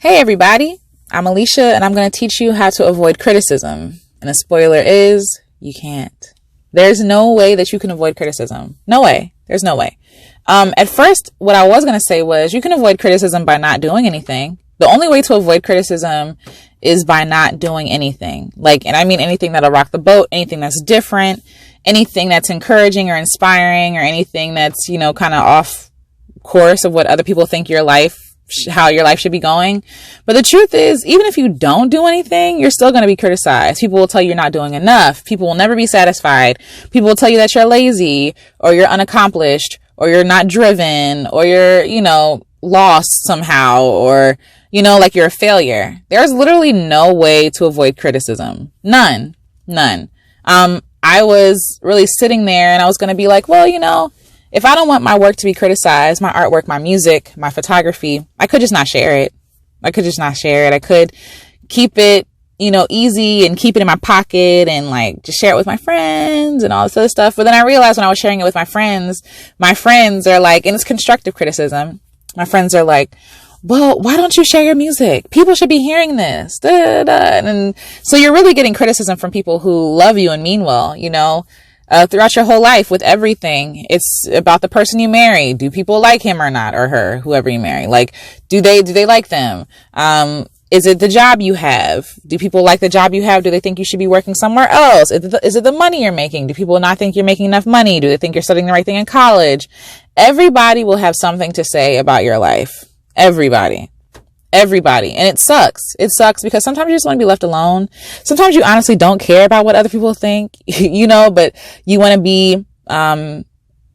Hey everybody, I'm Alicia and I'm going to teach you how to avoid criticism. And the spoiler is, you can't. There's no way that you can avoid criticism. No way. There's no way. At first, what I was going to say was you can avoid criticism by not doing anything. The only way to avoid criticism is by not doing anything. And I mean anything that'll rock the boat, anything that's different, anything that's encouraging or inspiring, or anything that's, kind of off course of what other people think how your life should be going. But the truth is, even if you don't do anything, you're still going to be criticized. People will tell you you're not doing enough. People will never be satisfied. People will tell you that you're lazy, or you're unaccomplished, or you're not driven, or you're, lost somehow, or, like you're a failure. There's literally no way to avoid criticism. None. I was really sitting there and I was going to be like, well, if I don't want my work to be criticized, my artwork, my music, my photography, I could just not share it. I could keep it, easy and keep it in my pocket and just share it with my friends and all this other stuff. But then I realized when I was sharing it with my friends are like, and it's constructive criticism. My friends are like, well, why don't you share your music? People should be hearing this. Da, da, da. And so you're really getting criticism from people who love you and mean well, throughout your whole life with everything. It's about the person you marry. Do people like him or not, or her, whoever you marry? Do they like them? Is it the job you have? Do people like the job you have? Do they think you should be working somewhere else? Is it the money you're making? Do people not think you're making enough money? Do they think you're studying the right thing in college? Everybody will have something to say about your life. Everybody. And it sucks. It sucks because sometimes you just want to be left alone. Sometimes you honestly don't care about what other people think, but you want to be,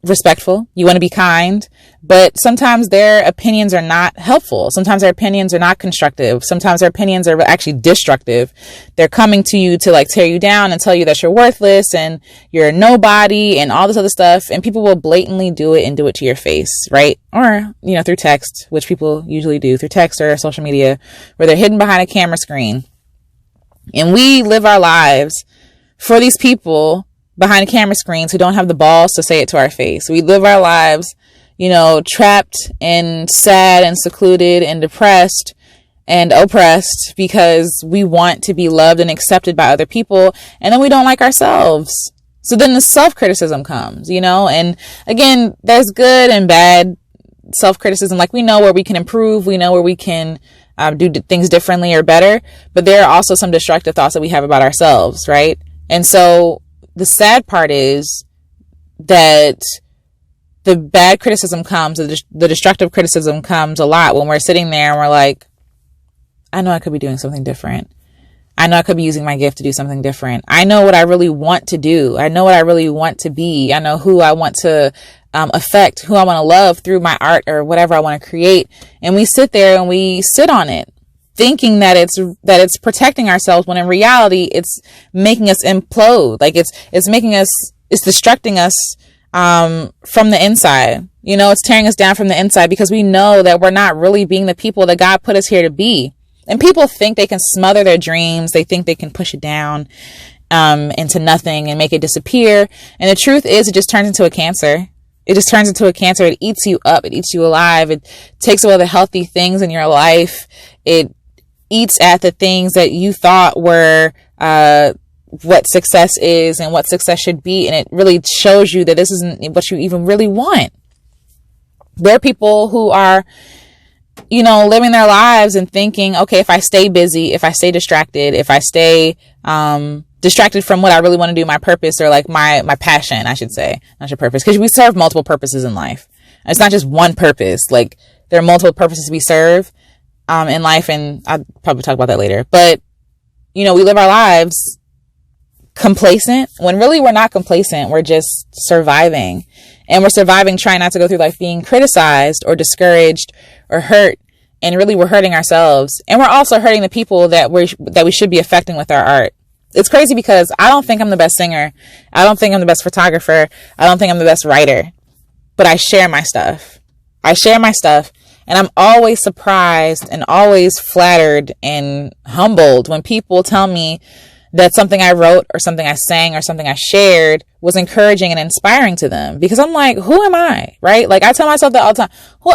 respectful. You want to be kind, but sometimes their opinions are not helpful. Sometimes their opinions are not constructive. Sometimes their opinions are actually destructive. They're coming to you to tear you down and tell you that you're worthless and you're a nobody and all this other stuff. And people will blatantly do it to your face, right? Or, through text, which people usually do through text or social media, where they're hidden behind a camera screen. And we live our lives for these people behind camera screens who don't have the balls to say it to our face. We live our lives, trapped and sad and secluded and depressed and oppressed because we want to be loved and accepted by other people. And then we don't like ourselves. So then the self-criticism comes, and again, there's good and bad self-criticism. We know where we can improve. We know where we can do things differently or better. But there are also some destructive thoughts that we have about ourselves, right? And so the sad part is that the bad criticism comes, the destructive criticism comes a lot when we're sitting there and we're like, I know I could be doing something different. I know I could be using my gift to do something different. I know what I really want to do. I know what I really want to be. I know who I want to affect, who I want to love through my art or whatever I want to create. And we sit there and we sit on it, thinking that it's protecting ourselves, when in reality it's making us implode. It's destructing us from the inside. It's tearing us down from the inside because we know that we're not really being the people that God put us here to be. And people think they can smother their dreams. They think they can push it down into nothing and make it disappear. And the truth is, it just turns into a cancer. It eats you up. It eats you alive. It takes away the healthy things in your life. It eats at the things that you thought were what success is and what success should be. And it really shows you that this isn't what you even really want. There are people who are, living their lives and thinking, okay, if I stay busy, if I stay distracted, if I stay distracted from what I really want to do, my purpose, or my passion, I should say, not your purpose, because we serve multiple purposes in life. It's not just one purpose. There are multiple purposes we serve in life, and I'll probably talk about that later. But, we live our lives complacent when really we're not complacent. We're just surviving, and we're surviving trying not to go through life being criticized or discouraged or hurt. And really we're hurting ourselves, and we're also hurting the people that we should be affecting with our art. It's crazy because I don't think I'm the best singer. I don't think I'm the best photographer. I don't think I'm the best writer, but I share my stuff. And I'm always surprised and always flattered and humbled when people tell me that something I wrote or something I sang or something I shared was encouraging and inspiring to them. Because I'm like, who am I? Right? Like I tell myself that all the time.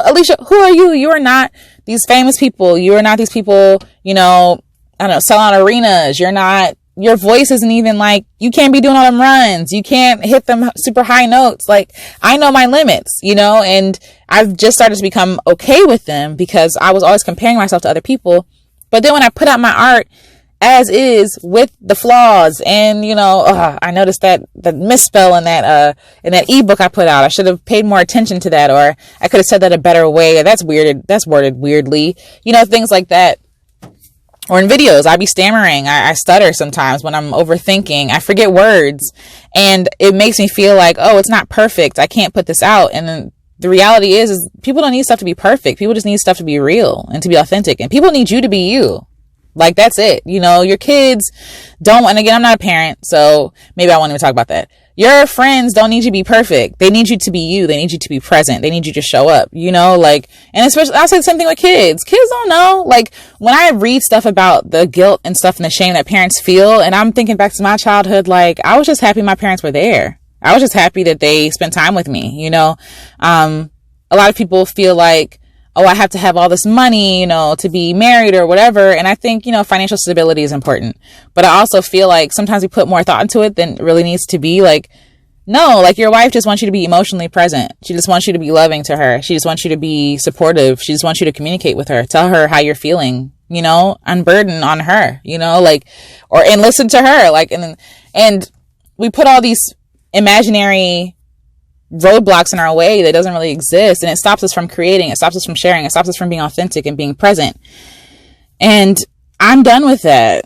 Alicia, who are you? You are not these famous people. You are not these people, you know, I don't know, selling out arenas. You're not, your voice isn't even like, you can't be doing all them runs. You can't hit them super high notes. Like I know my limits, you know, and I've just started to become okay with them because I was always comparing myself to other people. But then when I put out my art as is with the flaws and, you know, I noticed that misspell in that ebook I put out. I should have paid more attention to that, or I could have said that a better way. That's weird. That's worded weirdly, you know, things like that. Or in videos, I be stammering. I stutter sometimes when I'm overthinking. I forget words and it makes me feel like, oh, it's not perfect. I can't put this out. And then the reality is people don't need stuff to be perfect. People just need stuff to be real and to be authentic, and people need you to be you. Like, that's it. You know, your kids don't, and again, I'm not a parent, so maybe I won't even talk about that. Your friends don't need you to be perfect. They need you to be you. They need you to be present. They need you to show up, you know, like, and especially, I'll say the same thing with kids. Kids don't know. Like, when I read stuff about the guilt and stuff and the shame that parents feel, and I'm thinking back to my childhood, like, I was just happy my parents were there. I was just happy that they spent time with me, you know. A lot of people feel like, oh, I have to have all this money, you know, to be married or whatever. And I think, you know, financial stability is important. But I also feel like sometimes we put more thought into it than it really needs to be. Like, no, like your wife just wants you to be emotionally present. She just wants you to be loving to her. She just wants you to be supportive. She just wants you to communicate with her. Tell her how you're feeling, you know, unburden on her, you know, like, and listen to her. Like, and we put all these imaginary roadblocks in our way that doesn't really exist, and it stops us from creating, it stops us from sharing, it stops us from being authentic and being present. And I'm done with that.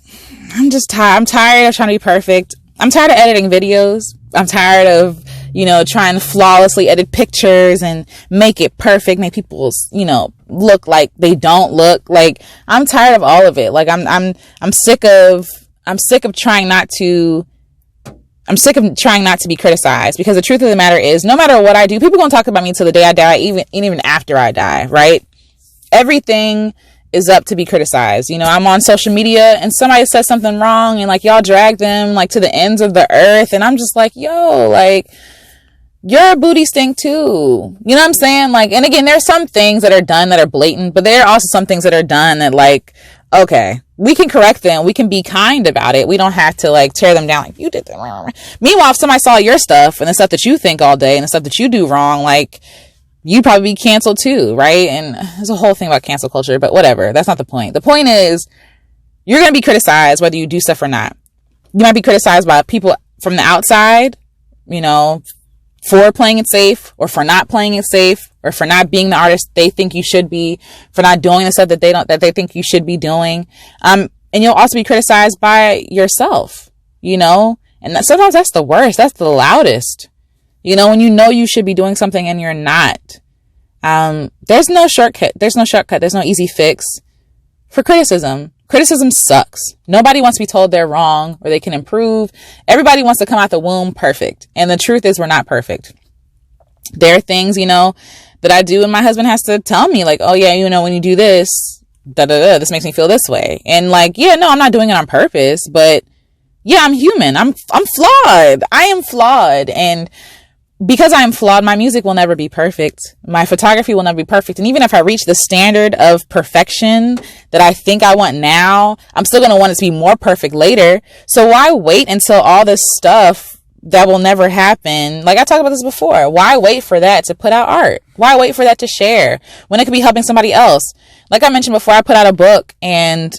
I'm tired of trying to be perfect. I'm tired of editing videos. I'm tired of, you know, trying to flawlessly edit pictures and make it perfect, make people, you know, look like they don't look. Like, I'm tired of all of it. Like, I'm sick of trying not to be criticized, because the truth of the matter is, no matter what I do, people gonna talk about me till the day I die, even after I die, right? Everything is up to be criticized. You know, I'm on social media and somebody says something wrong and like y'all drag them like to the ends of the earth, and I'm just like, yo, like, your booty stink too. You know what I'm saying? Like, and again, there's some things that are done that are blatant, but there are also some things that are done that, like, okay, we can correct them. We can be kind about it. We don't have to like tear them down like you did that. Meanwhile, if somebody saw your stuff and the stuff that you think all day and the stuff that you do wrong, like, you'd probably be canceled too, right? And there's a whole thing about cancel culture, but whatever. That's not the point. The point is, you're going to be criticized whether you do stuff or not. You might be criticized by people from the outside, you know, for playing it safe, or for not playing it safe, or for not being the artist they think you should be, for not doing the stuff that they think you should be doing. And you'll also be criticized by yourself, you know, and sometimes that's the worst. That's the loudest, you know, when you know you should be doing something and you're not. There's no shortcut. There's no easy fix for criticism. Criticism sucks. Nobody wants to be told they're wrong or they can improve. Everybody wants to come out the womb perfect. And the truth is, we're not perfect. There are things, you know, that I do and my husband has to tell me like, oh yeah, you know, when you do this, this makes me feel this way. And like, yeah, no, I'm not doing it on purpose, but yeah, I'm human. I'm flawed. I am flawed. And because I am flawed, my music will never be perfect. My photography will never be perfect. And even if I reach the standard of perfection that I think I want now, I'm still going to want it to be more perfect later. So why wait until all this stuff that will never happen? Like, I talked about this before. Why wait for that to put out art? Why wait for that to share when it could be helping somebody else? Like I mentioned before, I put out a book and,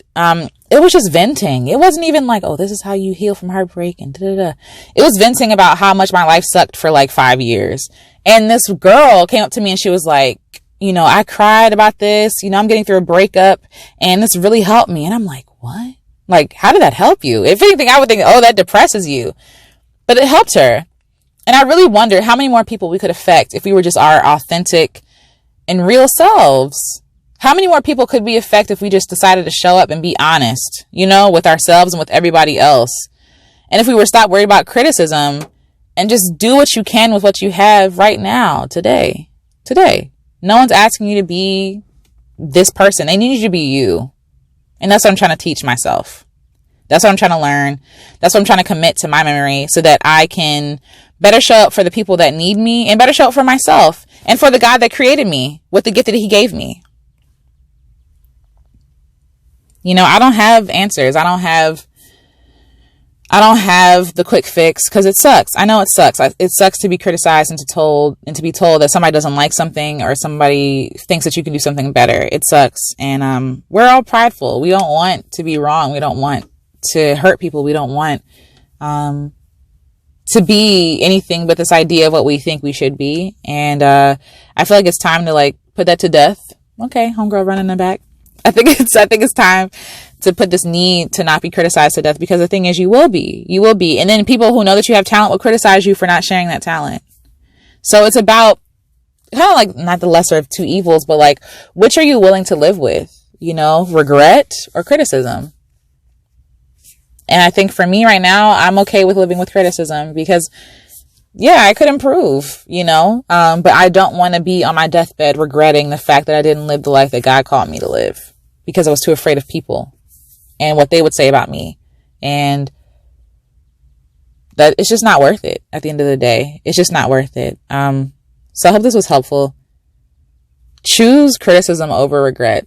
it was just venting. It wasn't even like, oh, this is how you heal from heartbreak and da-da-da. It was venting about how much my life sucked for like 5 years. And this girl came up to me and she was like, you know, I cried about this, you know, I'm getting through a breakup and this really helped me. And I'm like, what? Like, how did that help you? If anything, I would think, oh, that depresses you. But it helped her. And I really wonder how many more people we could affect if we were just our authentic and real selves. How many more people could we affect if we just decided to show up and be honest, you know, with ourselves and with everybody else? And if we were to stop worried about criticism and just do what you can with what you have right now, today. No one's asking you to be this person. They need you to be you. And that's what I'm trying to teach myself. That's what I'm trying to learn. That's what I'm trying to commit to my memory so that I can better show up for the people that need me and better show up for myself and for the God that created me with the gift that he gave me. You know, I don't have answers. I don't have the quick fix because it sucks. I know it sucks. It sucks to be criticized and to be told that somebody doesn't like something or somebody thinks that you can do something better. It sucks. And we're all prideful. We don't want to be wrong. We don't want to hurt people. We don't want to be anything but this idea of what we think we should be. And I feel like it's time to like put that to death. Okay, homegirl running in the back. I think it's time to put this need to not be criticized to death, because the thing is, you will be. And then people who know that you have talent will criticize you for not sharing that talent. So it's about kind of like not the lesser of two evils, but like, which are you willing to live with? You know, regret or criticism? And I think for me right now, I'm okay with living with criticism because yeah, I could improve, you know, but I don't want to be on my deathbed regretting the fact that I didn't live the life that God called me to live because I was too afraid of people and what they would say about me. And that it's just not worth it at the end of the day. It's just not worth it. So I hope this was helpful. Choose criticism over regret.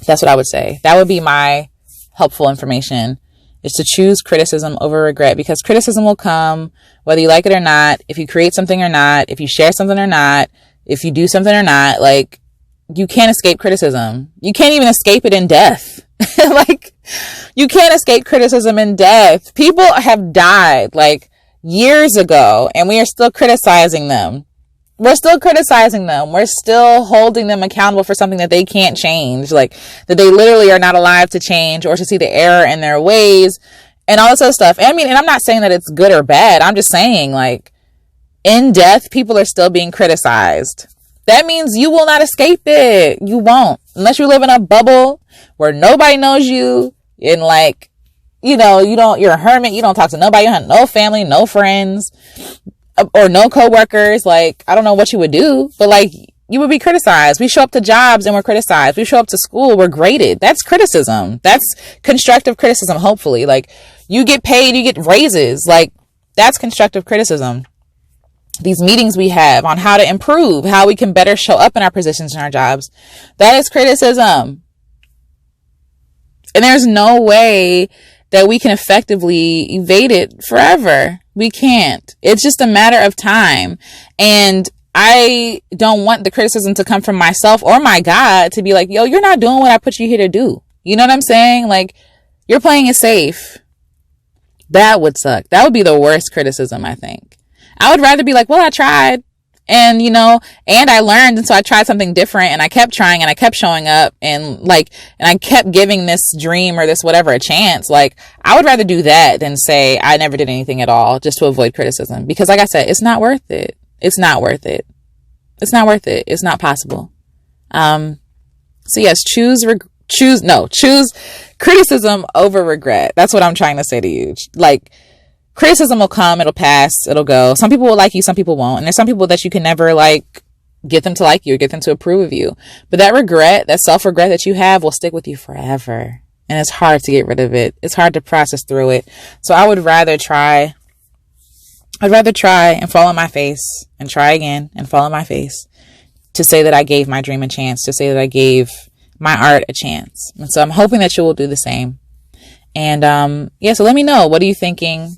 That's what I would say. That would be my helpful information, is to choose criticism over regret, because criticism will come whether you like it or not, if you create something or not, if you share something or not, if you do something or not. Like, you can't escape criticism. You can't even escape it in death. Like, you can't escape criticism in death. People have died like years ago and we are still criticizing them. We're still criticizing them. We're still holding them accountable for something that they can't change. Like, that they literally are not alive to change or to see the error in their ways and all this other stuff. And I mean, and I'm not saying that it's good or bad. I'm just saying, like, in death, people are still being criticized. That means you will not escape it. You won't. Unless you live in a bubble where nobody knows you and, like, you know, you're a hermit. You don't talk to nobody. You have no family, no friends, or no coworkers. Like, I don't know what you would do, but like, you would be criticized. We show up to jobs and we're criticized. We show up to school, we're graded. That's criticism. That's constructive criticism. Hopefully, like, you get paid, you get raises. Like, that's constructive criticism. These meetings we have on how to improve, how we can better show up in our positions in our jobs, that is criticism. And there's no way that we can effectively evade it forever. We can't. It's just a matter of time. And I don't want the criticism to come from myself or my God to be like, yo, you're not doing what I put you here to do. You know what I'm saying? Like, you're playing it safe. That would suck. That would be the worst criticism, I think. I would rather be like, well, I tried. And, you know, and I learned. And so I tried something different and I kept trying and I kept showing up and like, and I kept giving this dream or this whatever a chance. Like, I would rather do that than say I never did anything at all just to avoid criticism. Because like I said, it's not worth it. It's not worth it. It's not worth it. It's not possible. So yes, choose criticism over regret. That's what I'm trying to say to you. Like, criticism will come, it'll pass, it'll go. Some people will like you, some people won't. And there's some people that you can never like get them to like you or get them to approve of you. But that regret, that self-regret that you have will stick with you forever. And it's hard to get rid of it. It's hard to process through it. So I would rather try and fall on my face and try again and fall on my face to say that I gave my dream a chance, to say that I gave my art a chance. And so I'm hoping that you will do the same. And so let me know. What are you thinking?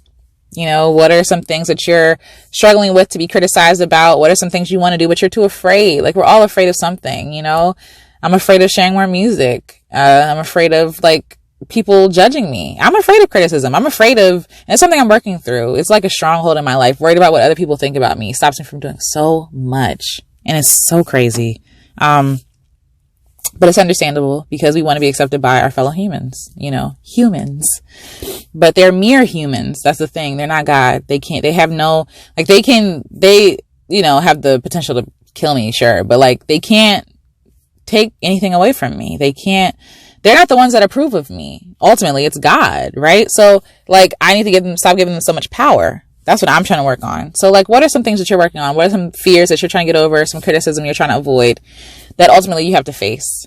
You know, what are some things that you're struggling with to be criticized about? What are some things you want to do, but you're too afraid? Like, we're all afraid of something, you know? I'm afraid of sharing more music. I'm afraid of, like, people judging me. I'm afraid of criticism. I'm afraid of, and it's something I'm working through. It's like a stronghold in my life. Worried about what other people think about me stops me from doing so much. And it's so crazy. But it's understandable because we want to be accepted by our fellow humans, you know, humans, but they're mere humans. That's the thing. They're not God. They have no, like, they, you know, have the potential to kill me. Sure. But like, they can't take anything away from me. They're not the ones that approve of me. Ultimately, it's God. Right. So like, I need to stop giving them so much power. That's what I'm trying to work on. So like, what are some things that you're working on? What are some fears that you're trying to get over? Some criticism you're trying to avoid that ultimately you have to face?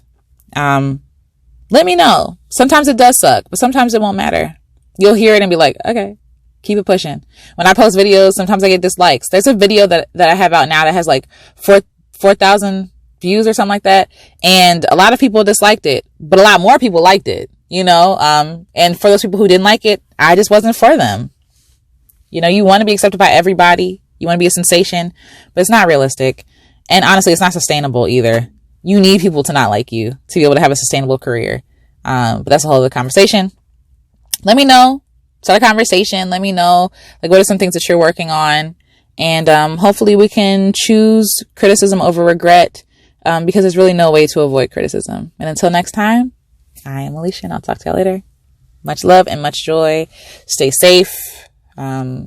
Let me know. Sometimes it does suck, but sometimes it won't matter. You'll hear it and be like, okay, keep it pushing. When I post videos, sometimes I get dislikes. There's a video that I have out now that has like 4,000 views or something like that. And a lot of people disliked it, but a lot more people liked it, you know? And for those people who didn't like it, I just wasn't for them. You know, you want to be accepted by everybody. You want to be a sensation, but it's not realistic. And honestly, it's not sustainable either. You need people to not like you to be able to have a sustainable career. But that's a whole other conversation. Let me know. Start a conversation. Let me know, like, what are some things that you're working on? And hopefully we can choose criticism over regret, because there's really no way to avoid criticism. And until next time, I am Alicia, and I'll talk to y'all later. Much love and much joy. Stay safe.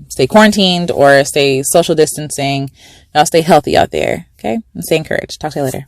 Stay quarantined or stay social distancing. Y'all stay healthy out there. Okay? And stay encouraged. Talk to you later.